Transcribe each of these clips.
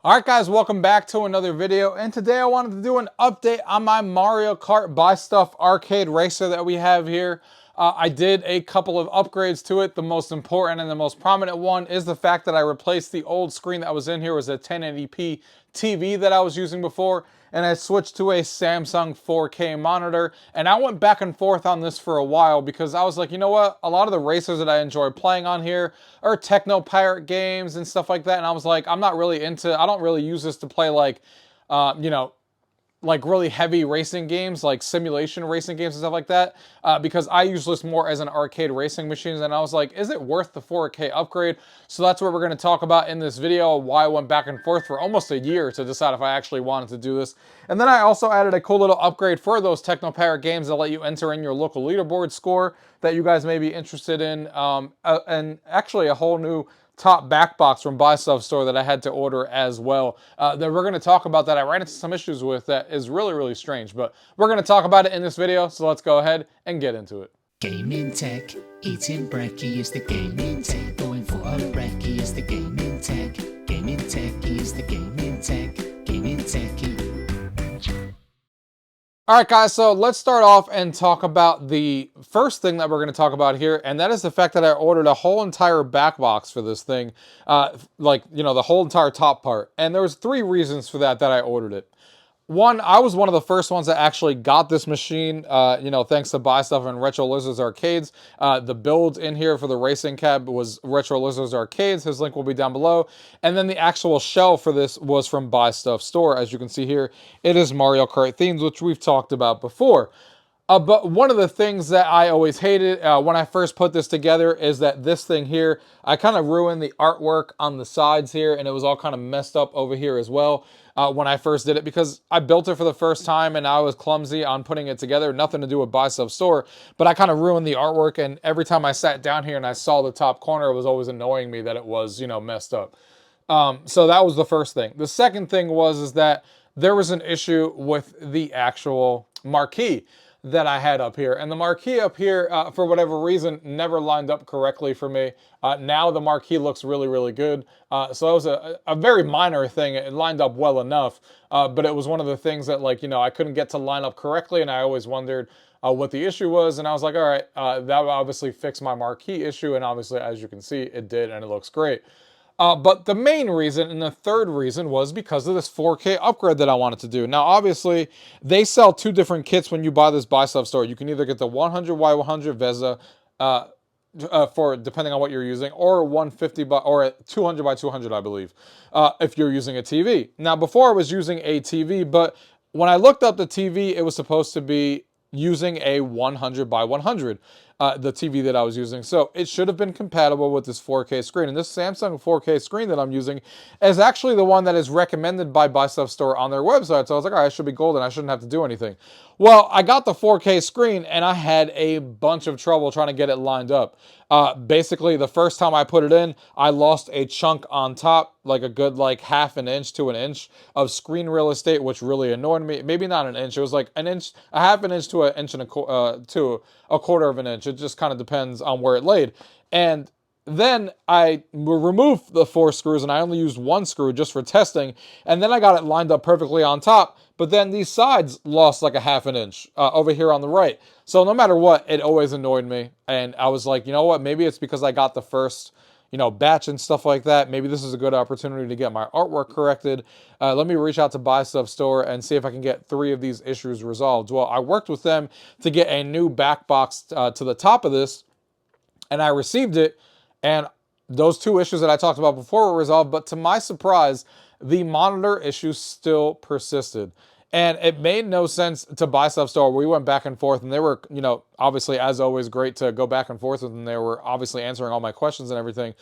Alright guys, welcome back to another video, and today I wanted to do an update on my Mario Kart Buy Stuff arcade racer that we have here. I did a couple of upgrades to it. The most important and the most prominent one is the fact that I replaced the old screen that was in here. It was a 1080p TV that I was using before, and I switched to a Samsung 4K monitor. And I went back and forth on this for a while because I was like, you know what? A lot of the racers that I enjoy playing on here are techno pirate games and stuff like that. And I was like, I'm not really into, I don't really use this to play like, you know, like really heavy racing games, like simulation racing games and stuff like that, because I use this more as an arcade racing machine. And I was like, is it worth the 4K upgrade? So that's what we're going to talk about in this video, why I went back and forth for almost a year to decide if I actually wanted to do this. And then I also added a cool little upgrade for those Technoparrot games that let you enter in your local leaderboard score that you guys may be interested in, and actually a whole new top back box from Buy Stuff Store that I had to order as well. That we're going to talk about that I ran into some issues with that is really, really strange. But we're going to talk about it in this video, so let's go ahead and get into it. Gaming tech, eating brekkie is the gaming tech. Going for a brekkie is the gaming tech. Gaming techie is the gaming tech. Gaming techie. All right, guys, so let's start off and talk about the first thing that we're going to talk about here, and that is the fact that I ordered a whole entire back box for this thing, like, you know, the whole entire top part. And there was 3 reasons for that I ordered it. One, I was one of the first ones that actually got this machine, you know, thanks to Buy Stuff and Retro Lizards Arcades. The build in here for the racing cab was Retro Lizards Arcades. His link will be down below. And then the actual shell for this was from Buy Stuff Store. As you can see here, it is Mario Kart themed, which we've talked about before. But one of the things that I always hated when I first put this together is that this thing here, I kind of ruined the artwork on the sides here, and it was all kind of messed up over here as well when I first did it, because I built it for the first time and I was clumsy on putting it together. Nothing to do with Buy Stuff Store, but I kind of ruined the artwork, and every time I sat down here and I saw the top corner, it was always annoying me that it was, you know, messed up. So that was the first thing. The second thing is that there was an issue with the actual marquee that I had up here. And the marquee up here, for whatever reason, never lined up correctly for me. Now the marquee looks really, really good. So that was a very minor thing. It lined up well enough, but it was one of the things that, like, you know, I couldn't get to line up correctly, and I always wondered what the issue was. And I was like, all right, that would obviously fix my marquee issue. And obviously, as you can see, it did, and it looks great. But the main reason, and the third reason, was because of this 4K upgrade that I wanted to do. Now, obviously, they sell 2 different kits when you buy this Buy Stuff Store. You can either get the 100x100 VESA for depending on what you're using, or 150 by or 200x200, I believe, if you're using a TV. Now, before I was using a TV, but when I looked up the TV, it was supposed to be using a 100x100. The TV that I was using. So it should have been compatible with this 4K screen. And this Samsung 4K screen that I'm using is actually the one that is recommended by Buy Stuff Store on their website. So I was like, all right, I should be golden. I shouldn't have to do anything. Well, I got the 4K screen and I had a bunch of trouble trying to get it lined up. Basically, the first time I put it in, I lost a chunk on top, like a good like half an inch to an inch of screen real estate, which really annoyed me. Maybe not an inch. It was like an inch, a half an inch to an inch and to a quarter of an inch. It just kind of depends on where it laid. And then I removed the 4 screws and I only used 1 screw just for testing. And then I got it lined up perfectly on top. But then these sides lost like a half an inch over here on the right. So no matter what, it always annoyed me. And I was like, you know what? Maybe it's because I got the first, you know, batch and stuff like that. Maybe this is a good opportunity to get my artwork corrected. Let me reach out to Buy Stuff Store and see if I can get 3 of these issues resolved. Well, I worked with them to get a new back box to the top of this, and I received it, and those 2 issues that I talked about before were resolved, but to my surprise, the monitor issue still persisted. And it made no sense to Buy Stuff Store. We went back and forth, and they were, you know, obviously, as always, great to go back and forth with, and they were obviously answering all my questions and everything.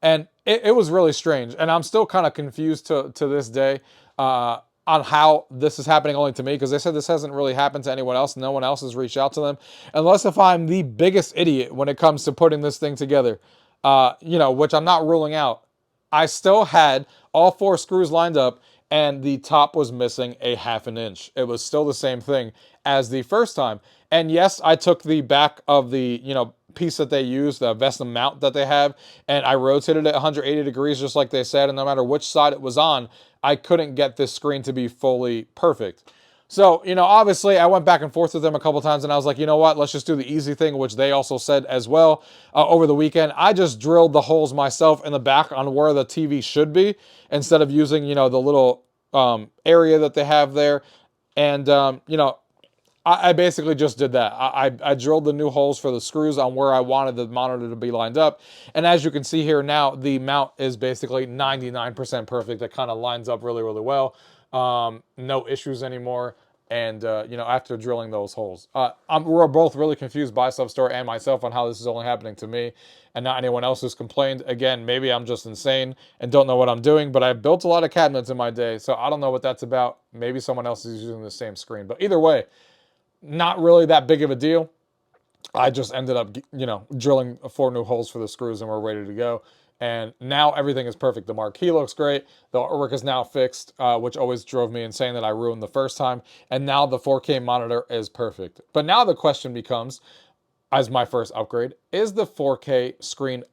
And it was really strange. And I'm still kind of confused to this day on how this is happening only to me, because they said this hasn't really happened to anyone else. No one else has reached out to them, unless if I'm the biggest idiot when it comes to putting this thing together, you know, which I'm not ruling out. I still had all 4 screws lined up, and the top was missing a half an inch. It was still the same thing as the first time. And yes, I took the back of the, you know, piece that they use, the VESA mount that they have, and I rotated it 180 degrees just like they said, and no matter which side it was on, I couldn't get this screen to be fully perfect. So, you know, obviously I went back and forth with them a couple times, and I was like, you know what, let's just do the easy thing, which they also said as well over the weekend. I just drilled the holes myself in the back on where the TV should be, instead of using, you know, the little area that they have there. And, you know, I basically just did that. I drilled the new holes for the screws on where I wanted the monitor to be lined up. And as you can see here now, the mount is basically 99% perfect. It kind of lines up really, really well. No issues anymore. And, you know, after drilling those holes, we're both really confused by Substore and myself on how this is only happening to me and not anyone else who's complained. Again, maybe I'm just insane and don't know what I'm doing, but I've built a lot of cabinets in my day, so I don't know what that's about. Maybe someone else is using the same screen, but either way, not really that big of a deal. I just ended up, you know, drilling 4 new holes for the screws and we're ready to go. And now everything is perfect. The marquee looks great. The artwork is now fixed, which always drove me insane that I ruined the first time. And now the 4K monitor is perfect. But now the question becomes, as my first upgrade, is the 4K screen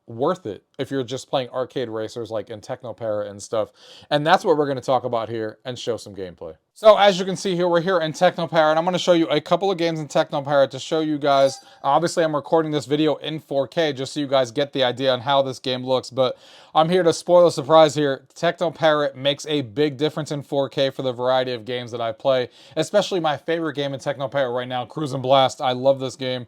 worth it if you're just playing arcade racers like in Technopara and stuff? And that's what we're going to talk about here and show some gameplay. So as you can see here, we're here in Technopara, and I'm going to show you a couple of games in Technopara to show you guys. Obviously, I'm recording this video in 4K just so you guys get the idea on how this game looks, but I'm here to spoil a surprise here. Technopara makes a big difference in 4K for the variety of games that I play, especially my favorite game in Technopara right now, Cruise and Blast. I love this game.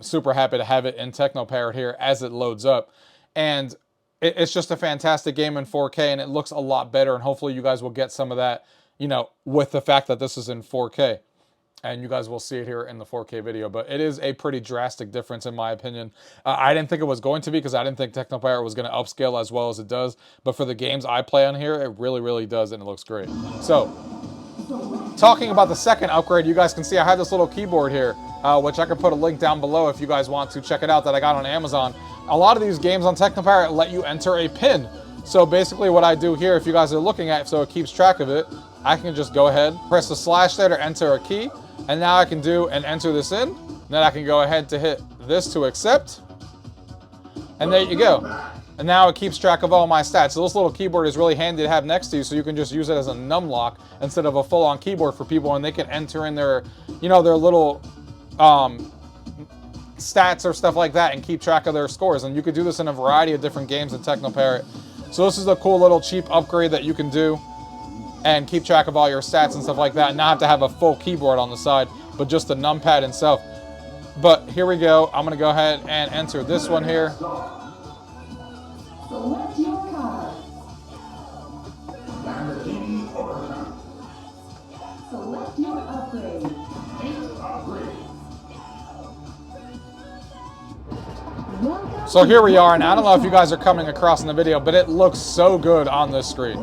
Super happy to have it in Technopara here as it loads up. And it's just a fantastic game in 4K, and it looks a lot better, and hopefully you guys will get some of that, you know, with the fact that this is in 4K. And you guys will see it here in the 4K video, but it is a pretty drastic difference in my opinion. I didn't think it was going to be, because I didn't think Technopara was going to upscale as well as it does, but for the games I play on here, it really, really does, and it looks great. So, talking about the second upgrade, you guys can see I have this little keyboard here, which I can put a link down below if you guys want to check it out, that I got on Amazon. A lot of these games on Technopara let you enter a pin. So basically what I do here, if you guys are looking at it so it keeps track of it, I can just go ahead, press the slash there to enter a key, and now I can do and enter this in. Then I can go ahead to hit this to accept, and there you go. And now it keeps track of all my stats. So this little keyboard is really handy to have next to you, so you can just use it as a num lock instead of a full-on keyboard for people, and they can enter in their, you know, their little stats or stuff like that and keep track of their scores. And you could do this in a variety of different games in Technopara. So this is a cool little cheap upgrade that you can do and keep track of all your stats and stuff like that, and not have to have a full keyboard on the side, but just the numpad itself. But here we go. I'm going to go ahead and enter this one here. Select your card. Select your upgrade. 8 upgrades. So here we are, and I don't know if you guys are coming across in the video, but it looks so good on this screen.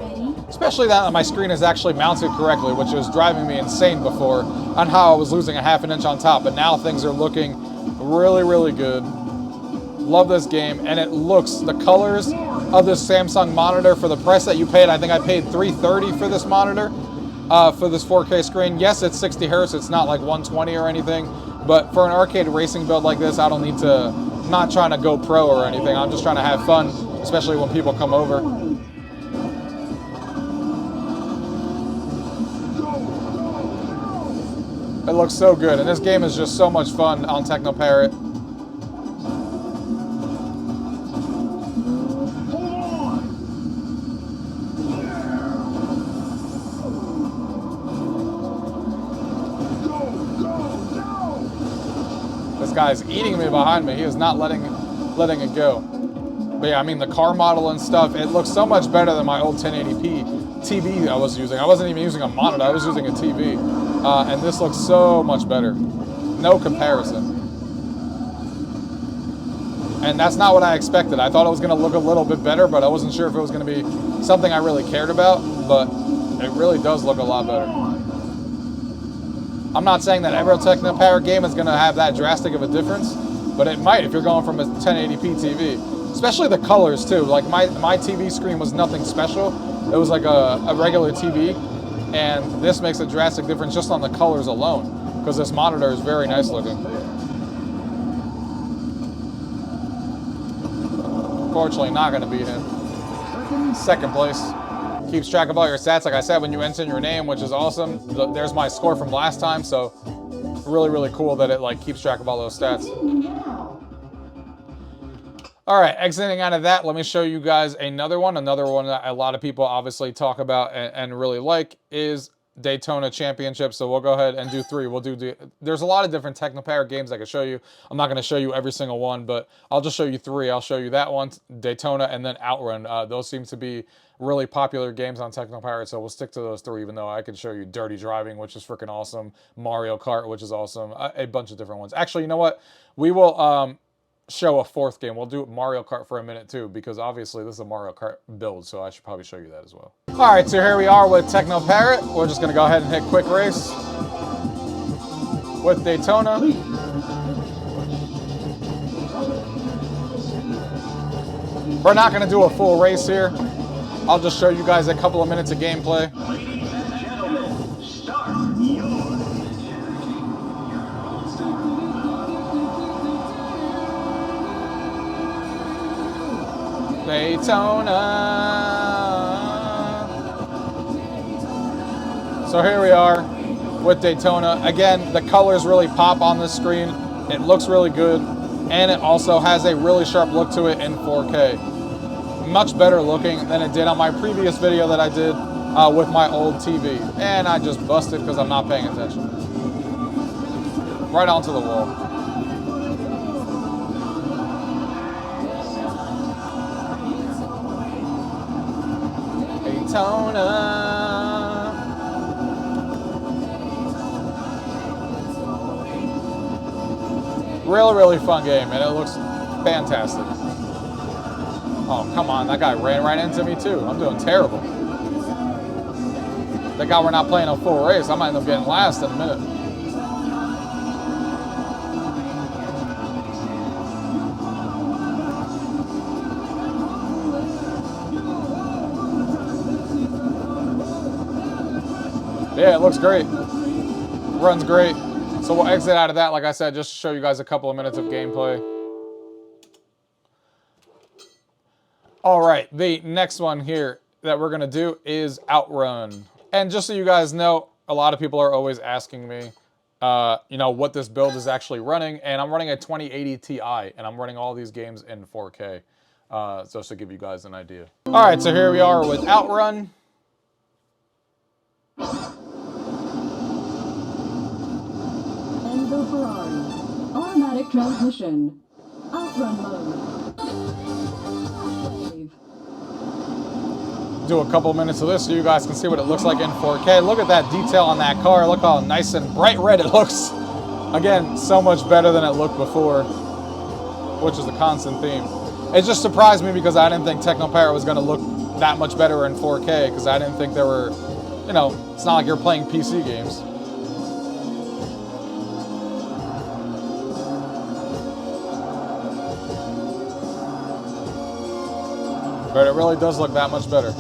Especially that my screen is actually mounted correctly, which was driving me insane before on how I was losing a ½ inch on top. But now things are looking really, really good. Love this game, and it looks, the colors of this Samsung monitor for the price that you paid, I think I paid $330 for this monitor, for this 4K screen. Yes, it's 60 hertz, it's not like 120 or anything, but for an arcade racing build like this, I don't need to, I'm not trying to go pro or anything. I'm just trying to have fun, especially when people come over. It looks so good, and this game is just so much fun on Technopara. This guy's eating me behind me. He is not letting it go. But yeah, I mean, the car model and stuff, it looks so much better than my old 1080p TV I was using. I wasn't even using a monitor, I was using a TV. And this looks so much better. No comparison. And that's not what I expected. I thought it was going to look a little bit better, but I wasn't sure if it was going to be something I really cared about. But it really does look a lot better. I'm not saying that every Technopara game is going to have that drastic of a difference, but it might if you're going from a 1080p TV. Especially the colors too. Like my TV screen was nothing special. It was like a regular TV. And this makes a drastic difference just on the colors alone, because this monitor is very nice looking. Unfortunately, not going to beat him. Second place. Keeps track of all your stats. Like I said, when you enter your name, which is awesome. There's my score from last time, so really, really cool that it like keeps track of all those stats. All right, exiting out of that, let me show you guys another one. Another one that a lot of people obviously talk about and really like is Daytona Championship. So we'll go ahead and do 3. We'll do there's a lot of different Technopower games I can show you. I'm not going to show you every single one, but I'll just show you 3. I'll show you that one, Daytona, and then Outrun. Those seem to be really popular games on Technopower, so we'll stick to those 3, even though I can show you Dirty Driving, which is freaking awesome, Mario Kart, which is awesome, a bunch of different ones. Actually, you know what? We will show a 4th game. We'll do Mario Kart for a minute too, because obviously this is a Mario Kart build, so I should probably show you that as well. All right, so here we are with Techno Parrot. We're just gonna go ahead and hit quick race with Daytona. We're not gonna do a full race here. I'll just show you guys a couple of minutes of gameplay. Ladies and gentlemen, start your Daytona. So here we are with Daytona. Again, the colors really pop on the screen. It looks really good, and it also has a really sharp look to it in 4K. Much better looking than it did on my previous video that I did with my old TV. And I just busted because I'm not paying attention. Right onto the wall. Daytona. Really, really fun game, and it looks fantastic. Oh, come on, that guy ran right into me too. I'm doing terrible. Thank God we're not playing a full race. I might end up getting last in a minute. Yeah, it looks great. Runs great. So we'll exit out of that, like I said, just to show you guys a couple of minutes of gameplay. All right, the next one here that we're gonna do is Outrun. And just so you guys know, a lot of people are always asking me, you know, what this build is actually running, and I'm running a 2080 Ti, and I'm running all these games in 4K, just to give you guys an idea. All right, so here we are with Outrun. Enzo Ferrari. Automatic transmission. Outrun mode. Wave. Do a couple minutes of this so you guys can see what it looks like in 4K. Look at that detail on that car. Look how nice and bright red it looks. Again, so much better than it looked before, which is the constant theme. It just surprised me because I didn't think Technopower was going to look that much better in 4K, because I didn't think there were, you know, it's not like you're playing PC games. But it really does look that much better.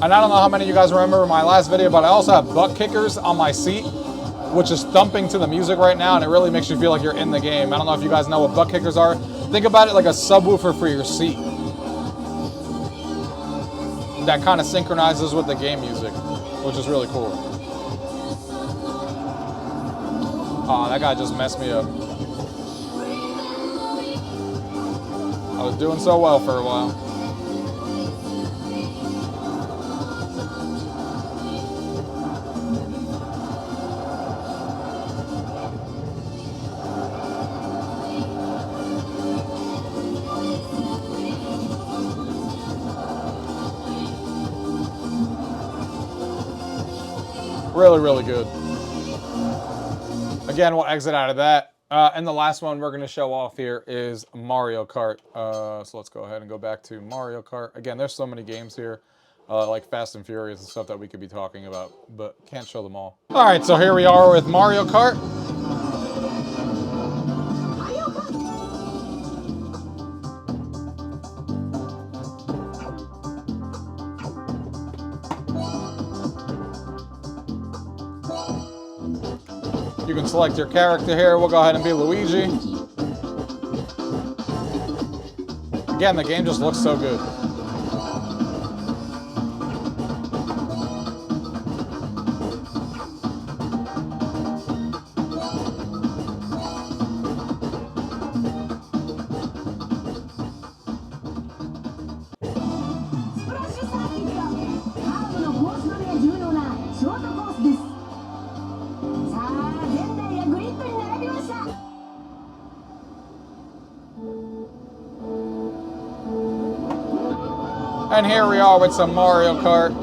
And I don't know how many of you guys remember my last video, but I also have butt kickers on my seat, which is thumping to the music right now, and it really makes you feel like you're in the game. I don't know if you guys know what butt kickers are. Think about it like a subwoofer for your seat. That kind of synchronizes with the game music, which is really cool. Oh, that guy just messed me up. I was doing so well for a while. Really, really good. Again, we'll exit out of that. And the last one we're going to show off here is Mario Kart. So let's go ahead and go back to Mario Kart. Again, there's so many games here, like Fast and Furious and stuff that we could be talking about, but can't show them all. All right, so here we are with Mario Kart. You can select your character here. We'll go ahead and be Luigi. Again, the game just looks so good. And here we are with some Mario Kart.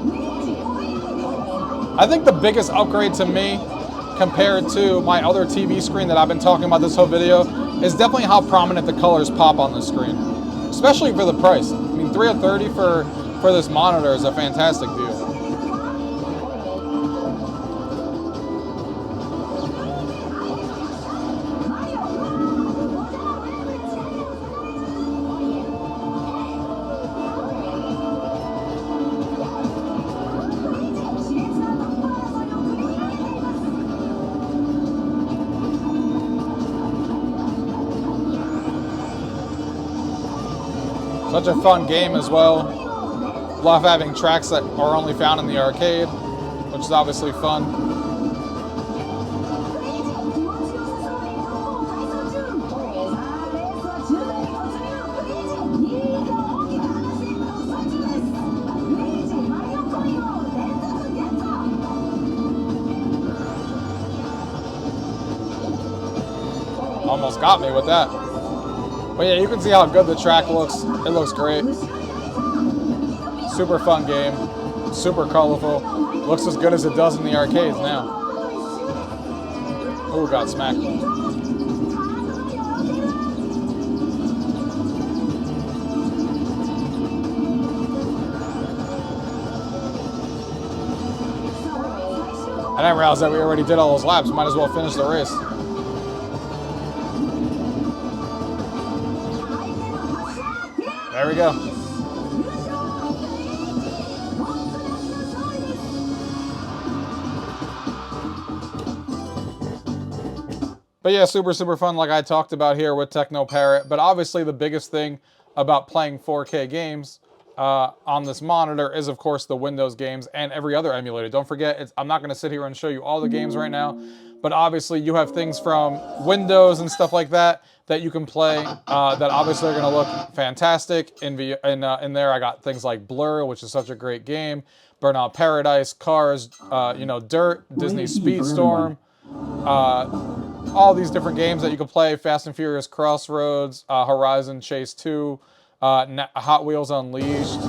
I think the biggest upgrade to me compared to my other TV screen that I've been talking about this whole video is definitely how prominent the colors pop on the screen. Especially for the price. I mean, $330 for this monitor is a fantastic deal. Such a fun game as well. Love having tracks that are only found in the arcade, which is obviously fun. Almost got me with that. But yeah, you can see how good the track looks. It looks great. Super fun game. Super colorful. Looks as good as it does in the arcades now. Oh, got smacked. I didn't realize that we already did all those laps. Might as well finish the race. There we go. But yeah, super fun like I talked about here with Techno Parrot. But obviously the biggest thing about playing 4K games on this monitor is, of course, the Windows games and every other emulator. Don't forget, I'm not going to sit here and show you all the games right now, but obviously you have things from Windows and stuff like that that you can play that obviously are going to look fantastic. In there, I got things like Blur, which is such a great game, Burnout Paradise, Cars, Dirt, Disney Speedstorm, all these different games that you can play, Fast and Furious Crossroads, Horizon Chase 2, Hot Wheels Unleashed.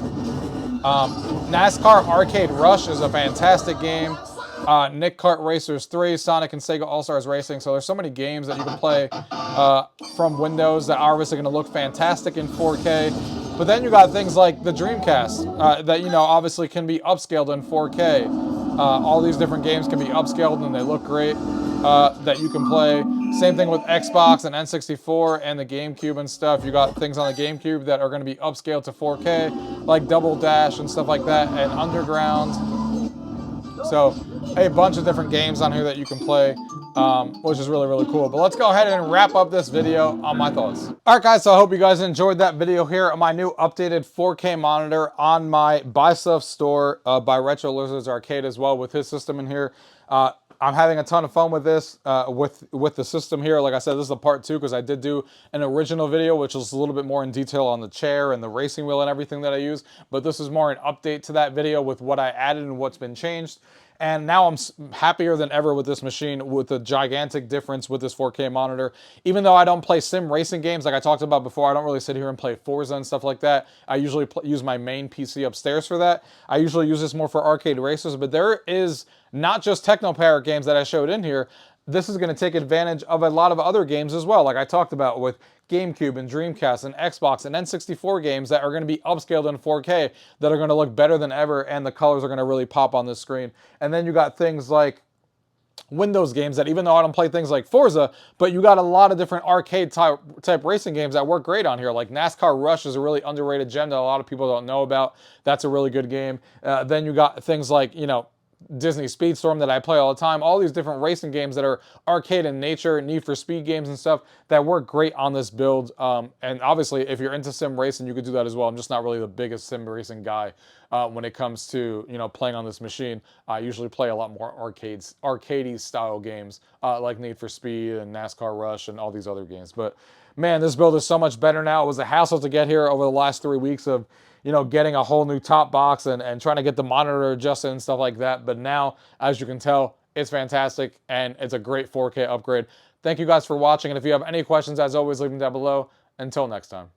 NASCAR Arcade Rush is a fantastic game. Nick Kart Racers 3, Sonic and Sega All-Stars Racing. So there's so many games that you can play from Windows that are obviously going to look fantastic in 4K. But then you got things like the Dreamcast that, obviously can be upscaled in 4K. All these different games can be upscaled and they look great that you can play. Same thing with Xbox and N64 and the GameCube and stuff. You got things on the GameCube that are going to be upscaled to 4K, like Double Dash and stuff like that, and Underground. So a bunch of different games on here that you can play, which is really cool. But let's go ahead and wrap up this video on my thoughts. All right, guys, so I hope you guys enjoyed that video here on my new updated 4K monitor on my Buy Stuff store by Retro Lizards Arcade as well, with his system in here. I'm having a ton of fun with this, with the system here. Like I said, this is a part 2 because I did do an original video, which was a little bit more in detail on the chair and the racing wheel and everything that I use. But this is more an update to that video with what I added and what's been changed. And now I'm happier than ever with this machine, with the gigantic difference with this 4K monitor. Even though I don't play sim racing games like I talked about before, I don't really sit here and play Forza and stuff like that. I usually use my main PC upstairs for that. I usually use this more for arcade races, but there is not just Techno Parrot games that I showed in here. This is going to take advantage of a lot of other games as well, like I talked about with GameCube and Dreamcast and Xbox and N64 games that are going to be upscaled in 4K that are going to look better than ever, and the colors are going to really pop on this screen. And then you got things like Windows games that, even though I don't play things like Forza, but you got a lot of different arcade type racing games that work great on here. Like NASCAR Rush is a really underrated gem that a lot of people don't know about. That's a really good game. Then you got things like, Disney Speedstorm that I play all the time, all these different racing games that are arcade in nature, Need for Speed games and stuff that work great on this build. And obviously, if you're into sim racing, you could do that as well. I'm just not really the biggest sim racing guy when it comes to playing on this machine. I usually play a lot more arcadey style games like Need for Speed and NASCAR Rush and all these other games. But man, this build is so much better now. It was a hassle to get here over the last 3 weeks of getting a whole new top box and trying to get the monitor adjusted and stuff like that. But now, as you can tell, it's fantastic and it's a great 4K upgrade. Thank you guys for watching. And if you have any questions, as always, leave them down below. Until next time.